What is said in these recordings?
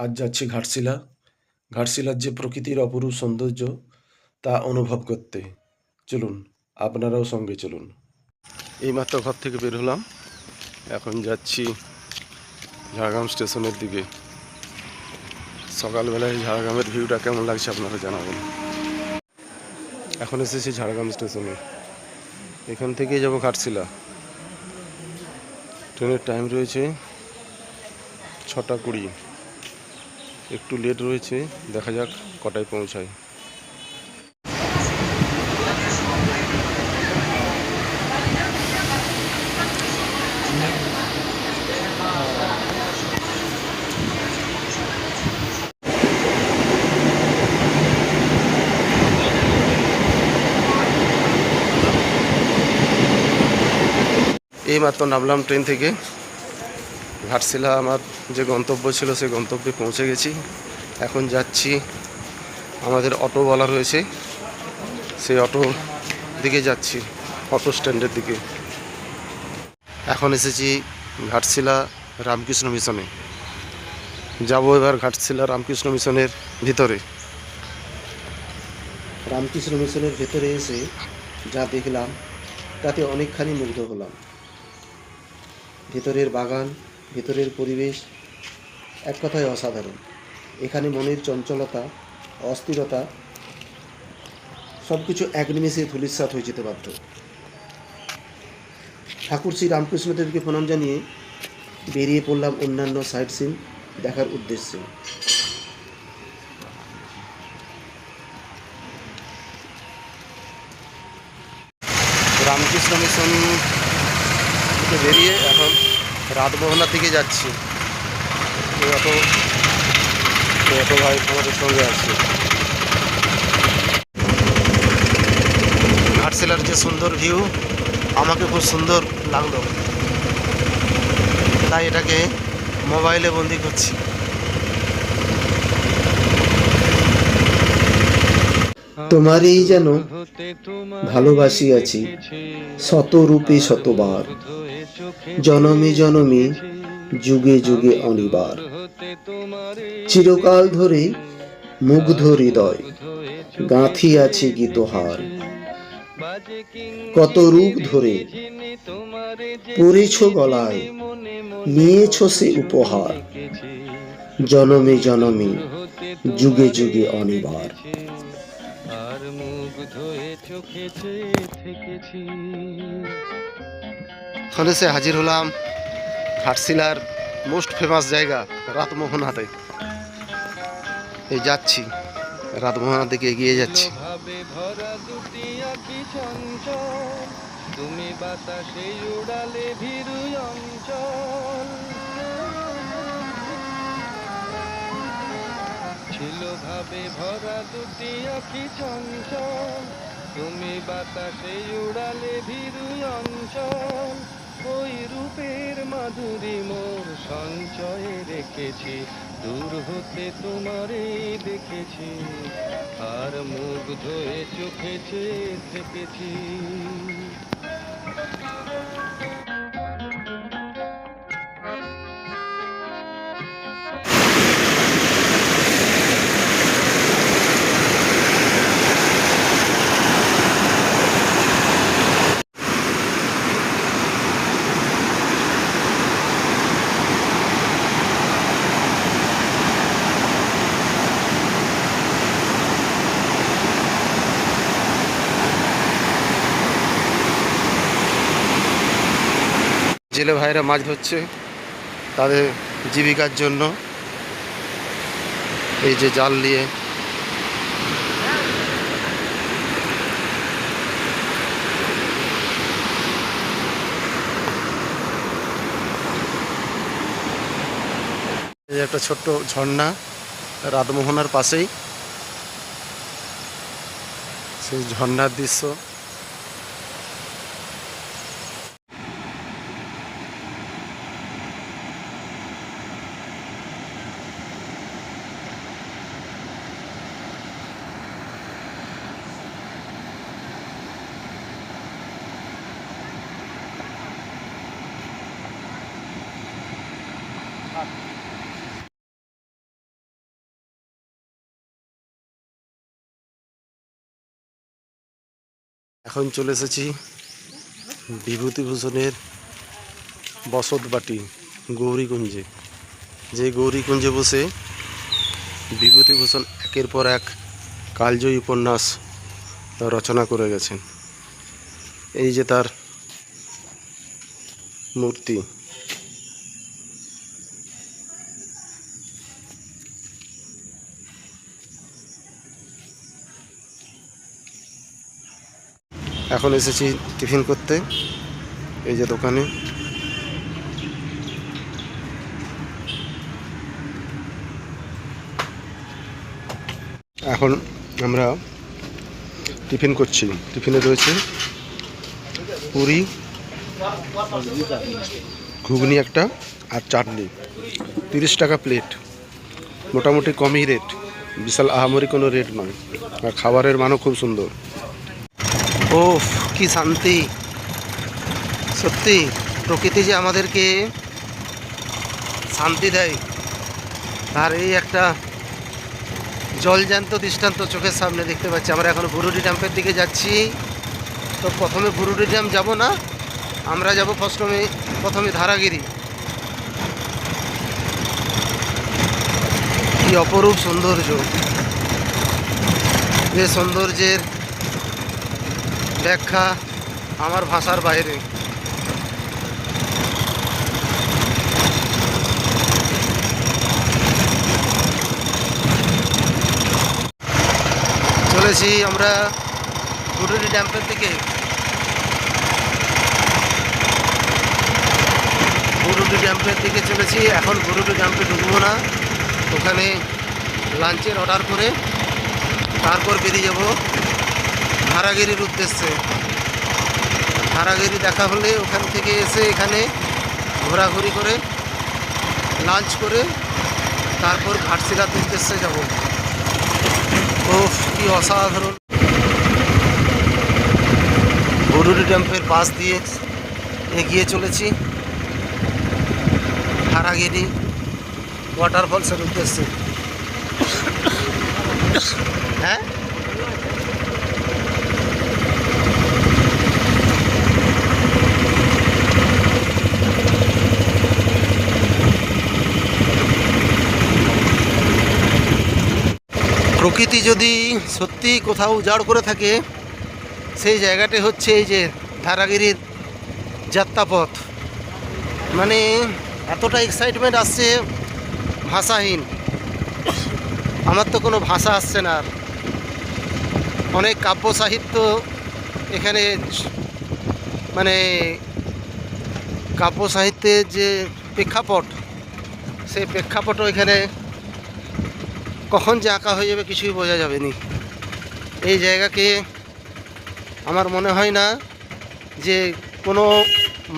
আজ যাচ্ছি ঘাটশিলা। ঘাটশিলার যে প্রকৃতির অপরূপ সৌন্দর্য তা অনুভব করতে। চলুন, আপনারাও সঙ্গে চলুন। এইমাত্র ঘর থেকে বের হলাম, এখন যাচ্ছি ঝাড়গ্রাম স্টেশনের দিকে। সকালবেলায় ঝাড়গ্রামের ভিউটা কেমন লাগছে আপনারা জানাবেন। এখন এসেছি ঝাড়গ্রাম স্টেশনে, এখান থেকেই যাব ঘাটশিলা। ট্রেনের টাইম রয়েছে 6টা 20। একটু লেট রয়েছে, দেখা যাক কটায় পৌঁছায়। এইমাত্র নামলাম ট্রেন থেকে। ঘাটশিলা আমার যে গন্তব্য ছিল সেই গন্তব্যে পৌঁছে গেছি। এখন যাচ্ছি, আমাদের অটো বলা রয়েছে, সেই অটো দিকে যাচ্ছি, অটো স্ট্যান্ডের দিকে। এখন এসেছি ঘাটশিলা রামকৃষ্ণ মিশনে। যাব এবার ঘাটশিলা রামকৃষ্ণ মিশনের ভিতরে। রামকৃষ্ণ মিশনের ভেতরে এসে যা দেখলাম তাতে অনেকখানি মুগ্ধ হলাম। ভেতরের বাগান, ভেতরের পরিবেশ এক কথায় অসাধারণ। এখানে মনের চঞ্চলতা, অস্থিরতা সব কিছু এক নিমেষে ধূলিসাৎ হয়ে যেতে বাধ্য। ঠাকুর শ্রী রামকৃষ্ণদেবকে প্রণাম জানিয়ে বেরিয়ে পড়লাম অন্যান্য সাইট সিন দেখার উদ্দেশ্যে। রামকৃষ্ণ মিশন থেকে বেরিয়ে এখন রাতমোহনার দিকে যাচ্ছি। অটো ভাই আমাদের সঙ্গে আছে। ঘাটশিলার যে সুন্দর ভিউ আমাকে খুব সুন্দর লাগলো, তাই এটাকে মোবাইলে বন্দি করছি। তোমারই যেন ভালোবাসিয়াছি শত রূপে শতবার, জনমে জনমে যুগে যুগে অনিবার। চিরকাল ধরে মুগ্ধ হৃদয় গাঁথিয়াছি গীতহার। কত রূপ ধরে পড়েছ গলায়, নিয়েছ সে উপহার। জনমে জনমে যুগে যুগে অনিবার। আর মুগ্ধ হয়ে চোখে চেয়ে থেকেছি। ওখানে সে হাজির হলাম ঘাটশিলার মোস্ট ফেমাস জায়গা রাতমোহনাতে। এই যাচ্ছি, রাতমোহনার দিকে এগিয়ে যাচ্ছি। তুমি বাতাসে উড়ালে ভীরু অঞ্চল, ছিল ভাবে ভরা দুটি আঁখি চঞ্চল। তুমি বাতাসে উড়ালে ভীরু অঞ্চল, ওই রূপের মাধুরী মোর সঞ্চয়ে রেখেছি। দূর হতে তোমারে দেখেছি, আর মুগ্ধ হয়ে চোখে চেয়ে থেকেছি। জেলে ভাইরা মাছ ধরছে তাদের জীবিকার জন্য। এই যে জাল নিয়ে এই একটা ছোট্ট ঝর্ণা রাতমোহনার পাশেই, সেই ঝর্ণার দৃশ্য। এখন চলে এসেছি বিভূতিভূষণের বসতবাটি গৌরীকুঞ্জে। যে গৌরীকুঞ্জে বসে বিভূতিভূষণ একের পর এক কালজয়ী উপন্যাস রচনা করে গেছেন। এই যে তার মূর্তি। এখন এসেছি টিফিন করতে এই যে দোকানে। এখন আমরা টিফিন করছি। টিফিনে রয়েছে পুরি, ঘুগনি একটা আর চাটনি। 30 টাকা প্লেট, মোটামুটি কমই রেট, বিশাল আহামরি কোনো রেট নয়। আর খাবারের মানও খুব সুন্দর। ও কি শান্তি! সত্যি প্রকৃতি যে আমাদেরকে শান্তি দেয় তার এই একটা জলজ্যান্ত দৃষ্টান্ত চোখের সামনে দেখতে পাচ্ছি। আমরা এখন বুরুডি ড্যাম্পের দিকে যাচ্ছি। তো প্রথমে বুরুডি ড্যাম যাব না, আমরা যাব প্রথমে ধারাগিরি। কি অপরূপ সৌন্দর্য! যে সৌন্দর্যের ব্যাখ্যা আমার ভাষার বাইরে। চলেছি আমরা বুরুডি ড্যাম্পের দিকে। বুরুডি ড্যাম্পের দিকে চলেছি। এখন বুরুডি ড্যাম্পে ঢুকবো না, ওখানে লাঞ্চের অর্ডার করে তারপর বেরিয়ে যাব ধারাগিরির উদ্দেশ্যে। ধারাগিরি দেখা হলে ওখান থেকে এসে এখানে ঘোরাঘুরি করে লাঞ্চ করে তারপর ঘাটশিলার উদ্দেশ্যে যাব। ওফ কি অসাধারণ! বুরুডি ড্যাম্পের পাশ দিয়ে এগিয়ে চলেছি ধারাগিরি ওয়াটারফলসের উদ্দেশ্যে। হ্যাঁ, প্রকৃতি যদি সত্যি কোথাও উজাড় করে থাকে সেই জায়গাটা হচ্ছে এই যে ধারাগিরির যাত্রাপথ। মানে এতটা এক্সাইটমেন্ট আসছে ভাষাহীন। আমার তো কোনো ভাষা আসছে না। আর অনেক কাব্য সাহিত্য এখানে, মানে কাব্য সাহিত্যের যে প্রেক্ষাপট, সেই প্রেক্ষাপটও এখানে কখন যে আঁকা হয়ে যাবে কিছুই বোঝা যাবে না। এই জায়গাকে আমার মনে হয় না যে কোনো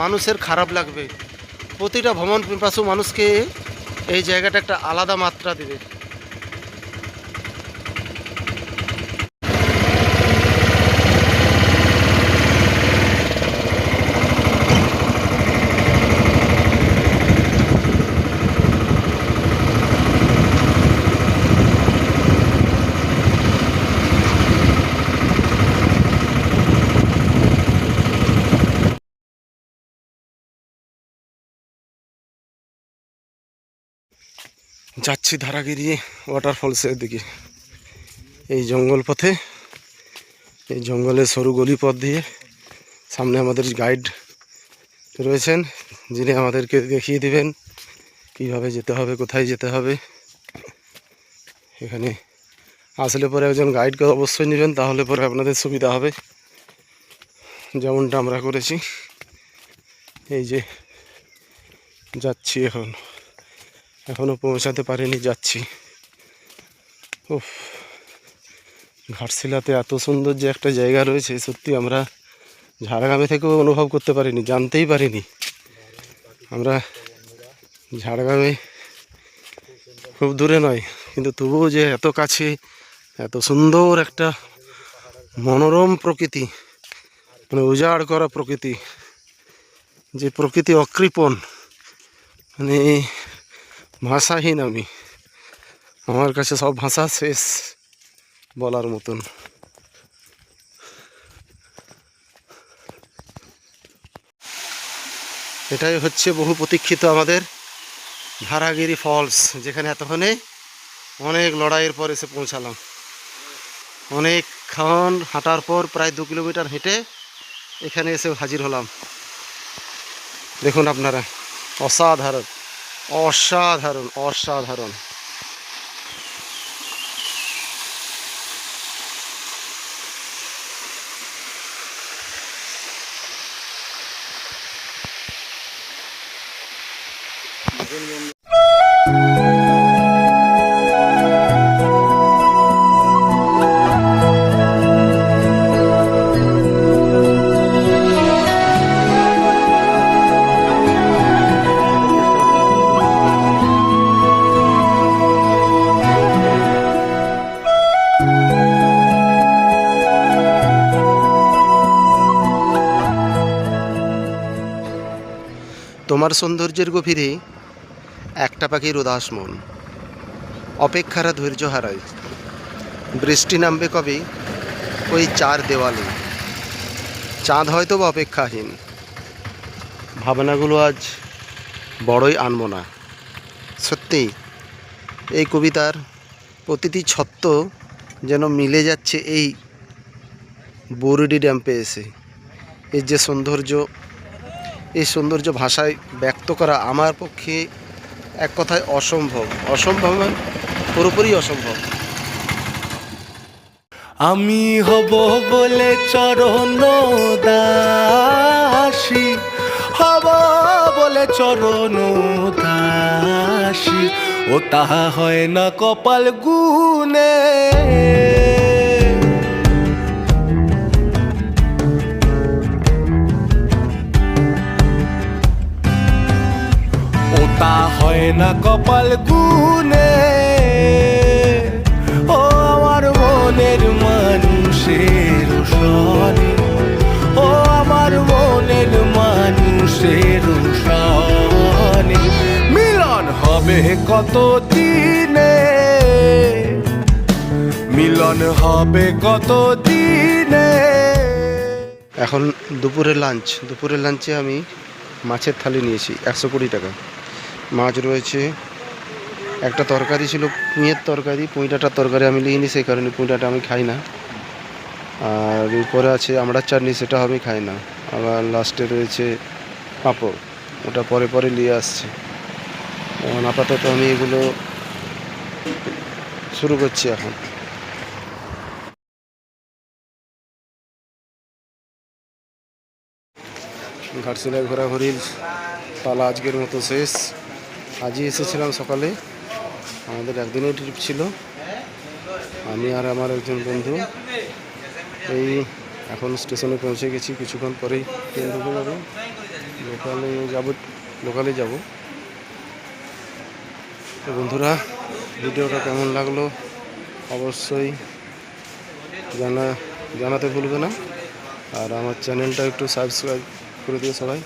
মানুষের খারাপ লাগবে। প্রতিটা ভ্রমণ পিপাসু মানুষকে এই জায়গাটা একটা আলাদা মাত্রা দেবে। যাচ্ছি ধারাগিরি ওয়াটারফলসের দিকে। এই জঙ্গল পথে, এই জঙ্গলের সরু গলি পথ দিয়ে সামনে আমাদের গাইড রয়েছেন, যিনি আমাদেরকে দেখিয়ে দেবেন কীভাবে যেতে হবে, কোথায় যেতে হবে। এখানে আসলে পরে একজন গাইডকে অবশ্যই নেবেন, তাহলে পরে আপনাদের সুবিধা হবে, যেমনটা আমরা করেছি। এই যে যাচ্ছি, এখনও পৌঁছাতে পারিনি, যাচ্ছি। উফ, ঘাটশিলাতে এত সুন্দর যে একটা জায়গা রয়েছে, সত্যি আমরা ঝাড়গ্রামে থেকেও অনুভব করতে পারিনি, জানতেই পারিনি। আমরা ঝাড়গ্রামে খুব দূরে নয়, কিন্তু তবুও যে এত কাছে এত সুন্দর একটা মনোরম প্রকৃতি, মানে উজাড় করা প্রকৃতি, যে প্রকৃতি অকৃপণ, মানে ভাষাহীন আমি। আমার কাছে সব ভাষা শেষ বলার মতন। এটাই হচ্ছে বহু প্রতীক্ষিত আমাদের ভাড়াগিরি ফলস, যেখানে এতক্ষণে অনেক লড়াইয়ের পর এসে পৌঁছালাম। অনেকক্ষণ হাঁটার পর প্রায় 2 কিলোমিটার হেঁটে এখানে এসে হাজির হলাম। দেখুন আপনারা, অসাধারণ অসাধারণ অসাধারণ। তোমার সৌন্দর্যের গভীরে একটা পাখির উদাস মন, অপেক্ষারা ধৈর্য হারায়। বৃষ্টি নামবে কবে ওই 4 দেওয়ালে, চাঁদ হয়তো বা অপেক্ষাহীন। ভাবনাগুলো আজ বড়ই আনমনা। সত্যি এই কবিতার প্রতিটি ছত্র যেন মিলে যাচ্ছে এই বরুডি ড্যাম্পে এসে। এর যে সৌন্দর্য, এই সৌন্দর্য ভাষায় ব্যক্ত করা আমার পক্ষে এক কথায় অসম্ভব। অসম্ভব মানে পুরোপুরি অসম্ভব। আমি হব বলে চরণ দাসী, হব বলে চরণ দাসী, ও তাহা হয় না কপাল গুনে। ও তা হয় না কপাল গুনে। ও আমার মনের মানুষের সনে, ও আমার মনের মানুষের সনে, মিলন হবে কত দিনে, মিলন হবে কত দিনে। এখন দুপুরের লাঞ্চে আমি মাছের থালি নিয়েছি 120 টাকা। মাছ রয়েছে, একটা তরকারি ছিল পুঁইয়ের তরকারি, পুঁইটাটার তরকারি আমি নিইনি, সেই কারণে পুঁইটাটা আমি খাই না। আর উপরে আছে আমড়ার চাটনি, সেটা আমি খাই না। আবার লাস্টে রয়েছে পাঁপড়, ওটা পরে পরে নিয়ে আসছি। এখন আপাতত আমি এগুলো শুরু করছি এখন। ঘাটশিলায় ঘোরাঘুরির পালা আজকের মতো শেষ। আজই এসেছিলাম সকালে, আমাদের একদিনের ট্রিপ ছিল, আমি আর আমার একজন বন্ধু। এই এখন স্টেশনে পৌঁছে গেছি, কিছুক্ষণ পরেই ট্রেন ঢুকে যাবে। লোকালে যাব। তো বন্ধুরা, ভিডিওটা কেমন লাগলো অবশ্যই জানাতে ভুলবে না। আর আমার চ্যানেলটা একটু সাবস্ক্রাইব করে দিও সবাই।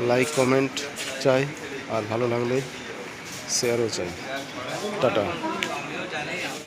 লাইক কমেন্ট চাই, আর ভালো লাগলে শেয়ারও চাই। টাটা।